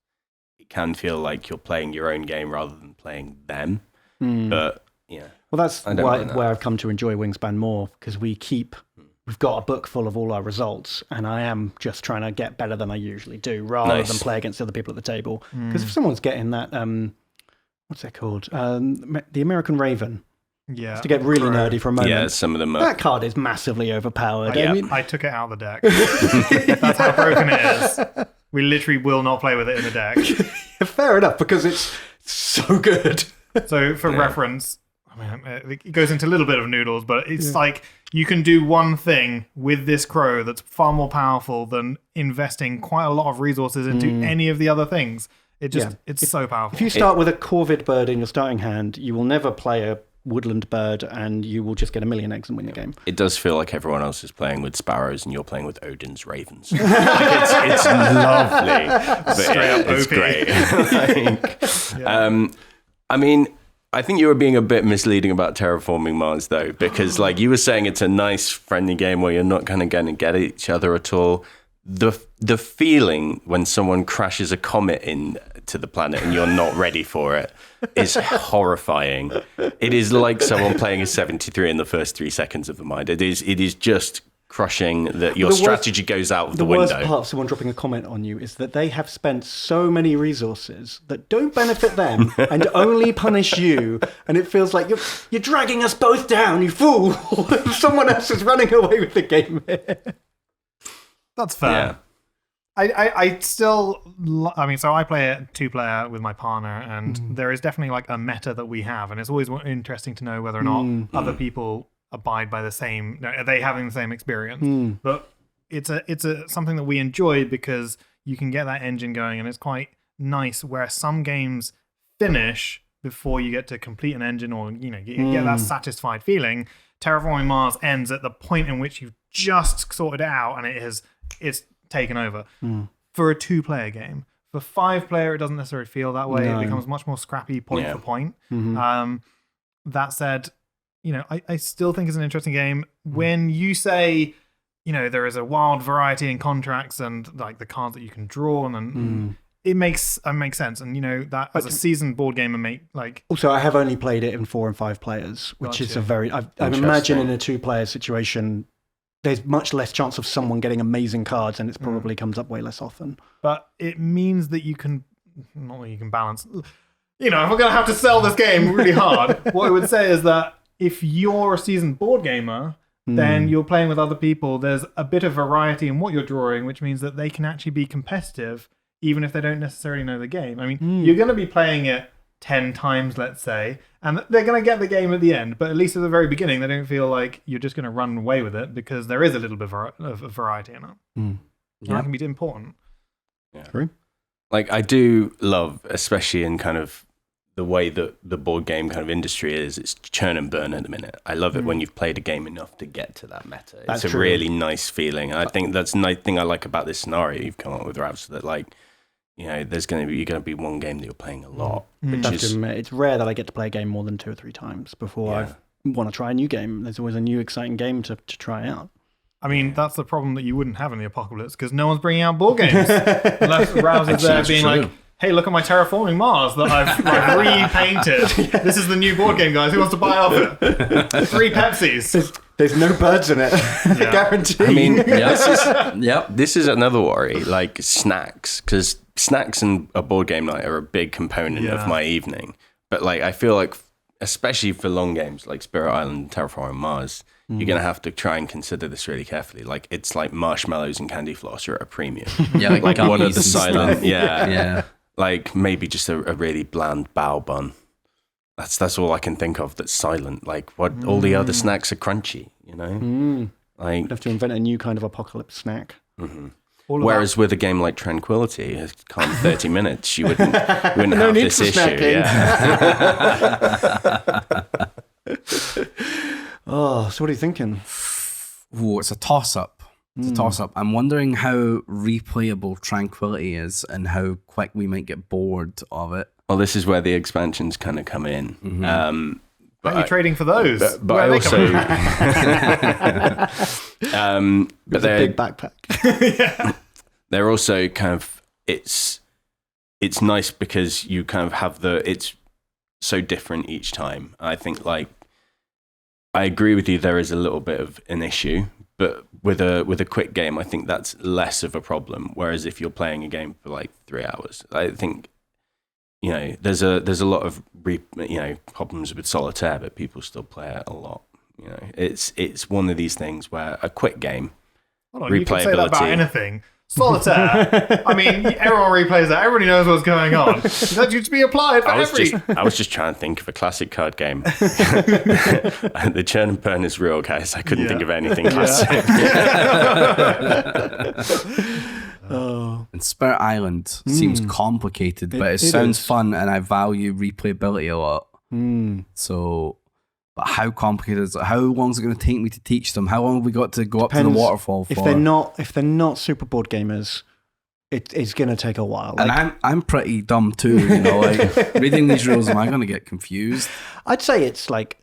it can feel like you're playing your own game rather than playing them. But yeah. Well, that's where I've come to enjoy Wingspan more, because we've got a book full of all our results, and I am just trying to get better than I usually do, rather than play against other people at the table. Because if someone's getting that, what's that called? The American Raven. Yeah. Just to get really nerdy for a moment. Yeah, some of them are. That card is massively overpowered. I took it out of the deck. That's how broken it is. We literally will not play with it in the deck. Fair enough, because it's so good. So, for reference, it goes into a little bit of noodles, but it's like you can do one thing with this crow that's far more powerful than investing quite a lot of resources into any of the other things. It's so powerful. If you start with a Corvid bird in your starting hand, you will never play a woodland bird, and you will just get a million eggs and win the game. It does feel like everyone else is playing with sparrows and you're playing with Odin's ravens. It's lovely, but it's great. I mean, I think you were being a bit misleading about Terraforming Mars, though, because like you were saying, it's a nice, friendly game where you're not kind of going to get each other at all. The feeling when someone crashes a comet into the planet and you're not ready for it is horrifying. It is like someone playing a 73 in the first 3 seconds of the mind. It is just crushing that your strategy goes out of the window. The worst part of someone dropping a comment on you is that they have spent so many resources that don't benefit them and only punish you, and it feels like you're dragging us both down, you fool. Someone else is running away with the game here. That's fair. Yeah. I still, so I play it 2-player with my partner, and there is definitely like a meta that we have, and it's always interesting to know whether or not other people abide by the same. Are they having the same experience? But it's something that we enjoy because you can get that engine going, and it's quite nice. Where some games finish before you get to complete an engine, or you get that satisfied feeling. Terraforming Mars ends at the point in which you've just sorted it out, and it's taken over. For a 2-player game. For 5-player, it doesn't necessarily feel that way. No. It becomes much more scrappy point for point. That said, I still think it's an interesting game. When you say, there is a wild variety in contracts and like the cards that you can draw, and then it makes sense. And that as a seasoned board gamer, also, I have only played it in 4 and 5 players, which is a very. I imagine in a 2-player situation, there's much less chance of someone getting amazing cards, and it probably comes up way less often. But it means that you can, not that you can balance. If we're going to have to sell this game really hard, what I would say is that if you're a seasoned board gamer, then you're playing with other people. There's a bit of variety in what you're drawing, which means that they can actually be competitive, even if they don't necessarily know the game. I mean, you're going to be playing it 10 times, let's say, and they're going to get the game at the end, but at least at the very beginning, they don't feel like you're just going to run away with it, because there is a little bit of variety in it. That can be important. Yeah. True. Like, I do love, especially in kind of the way that the board game kind of industry is, it's churn and burn at the minute. I love it when you've played a game enough to get to that meta. It's a really nice feeling. And I think that's the nice thing I like about this scenario you've come up with, Ravs, that like, there's you're going to be one game that you're playing a lot. It's rare that I get to play a game more than 2 or 3 times before I want to try a new game. There's always a new exciting game to try out. I mean, that's the problem that you wouldn't have in the apocalypse, because no one's bringing out board games. Unless Ravs is there being like, hey, look at my Terraforming Mars that I've repainted. This is the new board game, guys. Who wants to buy off it? 3 Pepsis. There's no birds in it. Guaranteed. I mean, this is another worry, like snacks, because snacks and a board game night are a big component of my evening. But like, I feel like, especially for long games like Spirit Island, Terraforming Mars, you're going to have to try and consider this really carefully. Like, it's like marshmallows and candy floss are at a premium. Like what are the silent? Yeah. Like maybe just a really bland bao bun. That's all I can think of that's silent. Like what all the other snacks are crunchy, Like, You'd have to invent a new kind of apocalypse snack. Mm-hmm. Whereas with a game like Tranquility, it's calm 30 minutes, you wouldn't have this issue. Oh, so what are you thinking? Ooh, it's a toss-up. I'm wondering how replayable Tranquility is and how quick we might get bored of it. Well, this is where the expansions kind of come in. Mm-hmm. But are you trading for those? But I also... But a big backpack. Yeah. They're also kind of... It's nice because you kind of have it's so different each time. I think, like, I agree with you, there is a little bit of an issue, but with a quick game, I think that's less of a problem. Whereas if you're playing a game for like 3 hours, I think, there's a lot of problems with solitaire, but people still play it a lot. It's one of these things where a quick game, hold on, you can say that about anything. Solitaire. I mean, everyone replays that. Everybody knows what's going on. That used to be applied for I was just trying to think of a classic card game. The churn and burn is real, guys. I couldn't think of anything classic. And Spirit Island seems complicated, but it sounds fun, and I value replayability a lot. So, but how complicated is it? How long is it going to take me to teach them? How long have we got to go up to the waterfall for? If they're not super board gamers, it's going to take a while. And I'm pretty dumb too. Like reading these rules, am I going to get confused? I'd say it's like,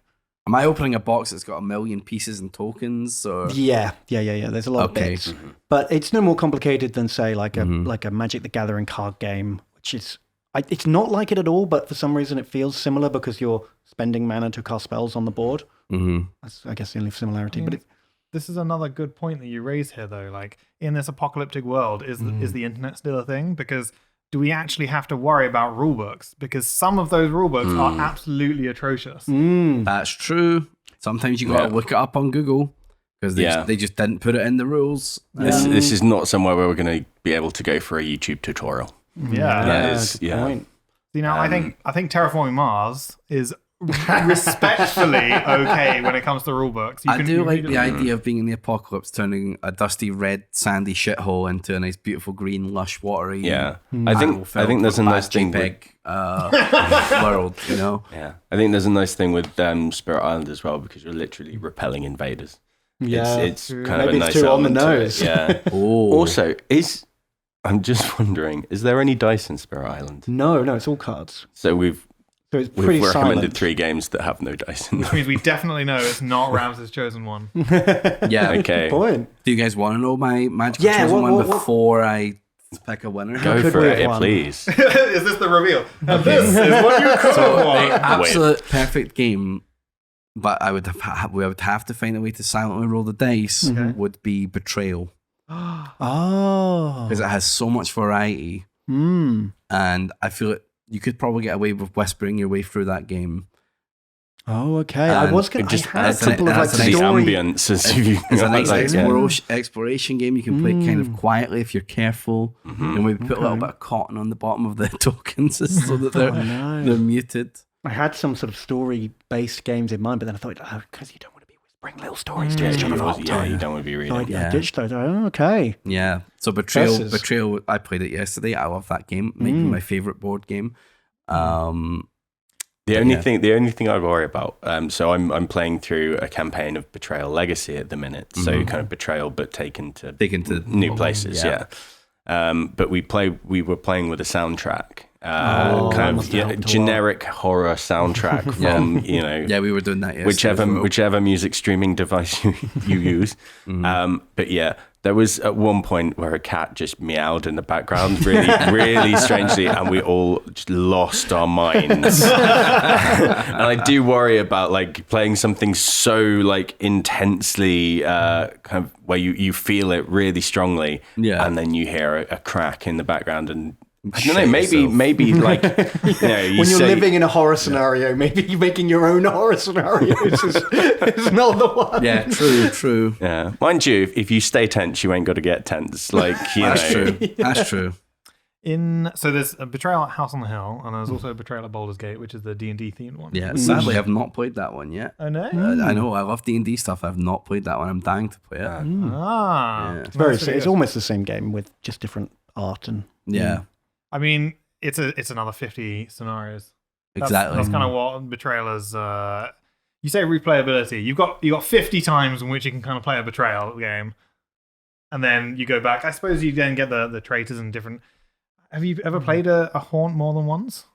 am I opening a box that's got 1 million pieces and tokens? Or yeah. There's a lot of bits, but it's no more complicated than say like a Magic the Gathering card game, which is it's not like it at all. But for some reason, it feels similar because you're spending mana to cast spells on the board. That's, I guess, the only similarity. But this is another good point that you raise here, though. Like, in this apocalyptic world, is the internet still a thing? Because do we actually have to worry about rule books? Because some of those rule books are absolutely atrocious. That's true. Sometimes you got to look it up on Google because they just didn't put it in the rules. This is not somewhere where we're going to be able to go for a YouTube tutorial. Good point. See, now I think Terraforming Mars is respectfully okay when it comes to rule books. I do like the idea of being in the apocalypse, turning a dusty red sandy shithole into a nice beautiful green lush watery. Yeah, I think there's a nice thing with world. Yeah, I think there's a nice thing with Spirit Island as well because you're literally repelling invaders. Yeah, it's kind of a nice too element on the nose. To it. Yeah. Also, I'm just wondering, is there any dice in Spirit Island? No, it's all cards. So we've recommended silent. 3 games that have no dice in them. Which means we definitely know it's not Ravs' chosen one. Yeah. Okay. Good point. Do you guys want to know my magical chosen one before I pick a winner? Go for it, please. Is this the reveal? And this is what you could have won. The absolute perfect game, but we would have to find a way to silently roll the dice, would be Betrayal. Because it has so much variety. And I feel like you could probably get away with whispering your way through that game. Oh, okay. I was going to just add a couple of like the ambience. It's a nice exploration game. You can play it kind of quietly if you're careful. And maybe put a little bit of cotton on the bottom of the tokens so that they're muted. I had some sort of story-based games in mind, but then I thought, because you don't want to be whispering little stories to each other all the time. You don't want to be reading. So I ditched those. Oh, okay. Yeah. So Betrayal, I played it yesterday. I love that game. Maybe my favorite board game. The only thing I worry about, so I'm playing through a campaign of Betrayal Legacy at the minute. So kind of Betrayal, but taken to new places. Yeah. But we were playing with a soundtrack. Kind of generic horror soundtrack from we were doing that yesterday, whichever music streaming device you use. But yeah, there was at one point where a cat just meowed in the background really really strangely, and we all just lost our minds. And I do worry about like playing something so like intensely kind of where you feel it really strongly, and then you hear a crack in the background and I don't know, maybe like when you're living in a horror scenario, maybe you're making your own horror scenarios is not the one. Yeah, true. Yeah, mind you, if you stay tense, you ain't got to get tense. Like That's true. So there's a Betrayal at House on the Hill, and there's also a Betrayal at Baldur's Gate, which is the D&D themed one. Yeah, sadly, I've not played that one yet. Oh no! I know, I love D&D stuff. I've not played that one. I'm dying to play it. Yeah. It's almost the same game with just different art and. Yeah. I mean, it's another 50 scenarios. Exactly. That's kind of what Betrayal is. You say replayability. You've got 50 times in which you can kind of play a Betrayal game, and then you go back. I suppose you then get the traitors and different. Have you ever played a Haunt more than once?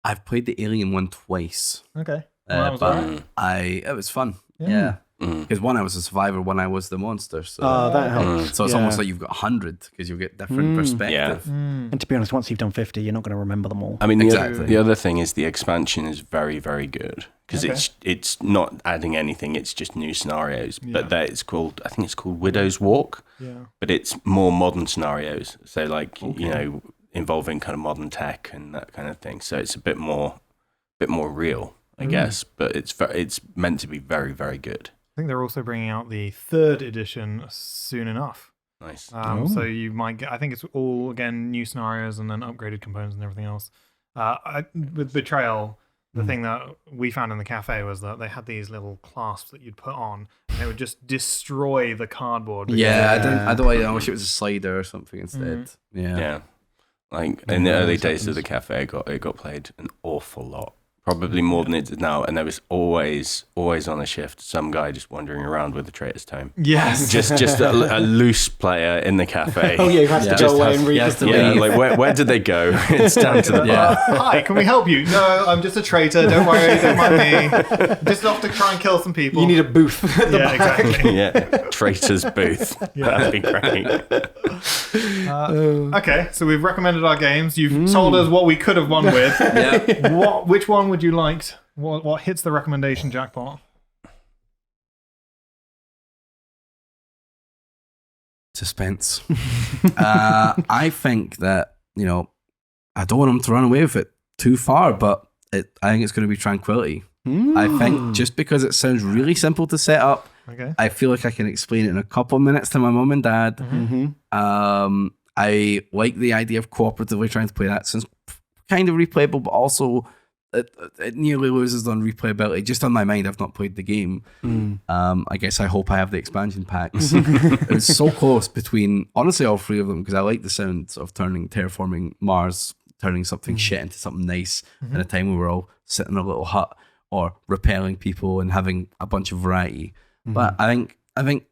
I've played the Alien one twice. Okay. It was fun. Yeah. Because one, I was a survivor, one, I was the monster. So that helps. So it's almost like you've got 100 because you'll get different perspective. And to be honest, once you've done 50, you're not going to remember them all. I mean, the other thing is the expansion is very, very good because it's not adding anything. It's just new scenarios. But I think it's called Widow's Walk. Yeah. But it's more modern scenarios. So like, involving kind of modern tech and that kind of thing. So it's a bit more real, I guess. But it's meant to be very, very good. I think they're also bringing out the 3rd edition soon enough. Nice. So you might get, I think it's all, again, new scenarios and then upgraded components and everything else. With Betrayal, the thing that we found in the cafe was that they had these little clasps that you'd put on and they would just destroy the cardboard. I wish it was a slider or something instead. Yeah. Like in the early days of the cafe, it got played an awful lot. Probably more than it does now, and there was always on a shift some guy just wandering around with the Traitor's Tome. Yes, just a loose player in the cafe. Oh yeah, you have to go away and read like where did they go? It's down to the bar. Hi, can we help you? No, I'm just a traitor. Don't worry, don't mind me. Just off to try and kill some people. You need a booth. Exactly. Traitor's booth. That'd be great. Okay, so we've recommended our games. You've told us what we could have won with. Which one would you like? What hits the recommendation jackpot? Suspense. I think that, I don't want them to run away with it too far, but I think it's going to be Tranquility. I think just because it sounds really simple to set up, I feel like I can explain it in a couple of minutes to my mum and dad. I like the idea of cooperatively trying to play that. Sounds kind of replayable, but also it nearly loses on replayability. Just on my mind, I've not played the game. I guess I hope I have the expansion packs. It's so close between, honestly, all 3 of them, because I like the sound of terraforming Mars, turning something shit into something nice in a time where we're all sitting in a little hut or repelling people and having a bunch of variety. But I think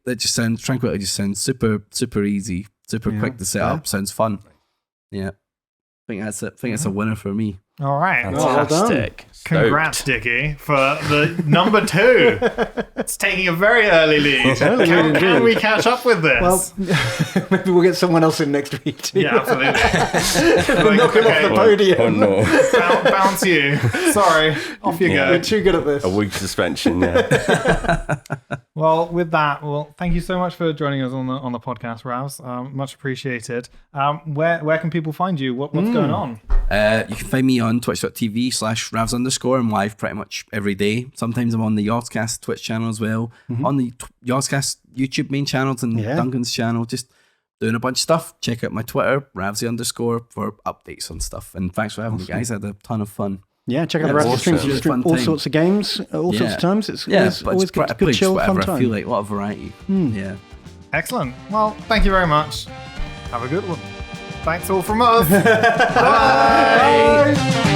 that Tranquility just sounds super, super easy, super quick to set up. Sounds fun. Yeah. I think that's it. I think it's a winner for me. All right. Fantastic. Congrats, Dickie, for the number 2. It's taking a very early lead. Can we catch up with this? Well, maybe we'll get someone else in next week too. Yeah, absolutely. Knock him off the podium. Oh no. Bounce you. Sorry. Off you go. We're too good at this. A week suspension, yeah. Well, with that, thank you so much for joining us on the podcast, Ravs. Much appreciated. Where can people find you? What's going on? You can find me on twitch.tv/Ravs_. I'm live pretty much every day. Sometimes I'm on the Yogscast Twitch channel as well, on the Yogscast YouTube main channels and Duncan's channel, just doing a bunch of stuff. Check out my Twitter, Ravsy_, for updates on stuff. And thanks for having me, guys. I had a ton of fun. Yeah, check out the rest of the streams. You stream all sorts of games, all sorts of times. It's always good chill, fun time. I feel like a lot of variety. Yeah. Excellent. Well, thank you very much. Have a good one. Thanks all from us. Bye. Bye.